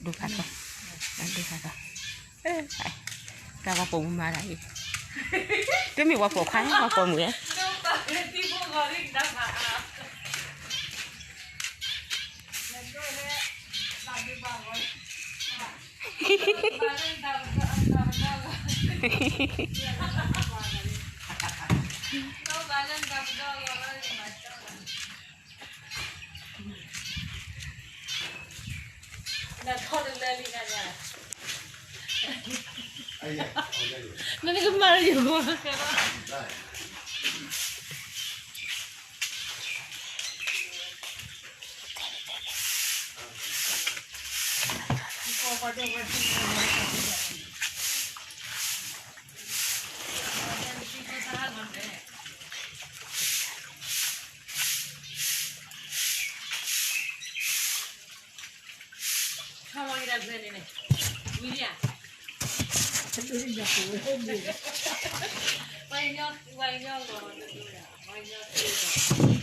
ดูผักก่อนดูผักก่อนเราว่าปูมาอะไรก็มีว่าปูไข่ว่าปูหมูเนี่ยนั่นก็มาอยู่กันHow long has that been in it? Yeah. Why not? Why not? Why not?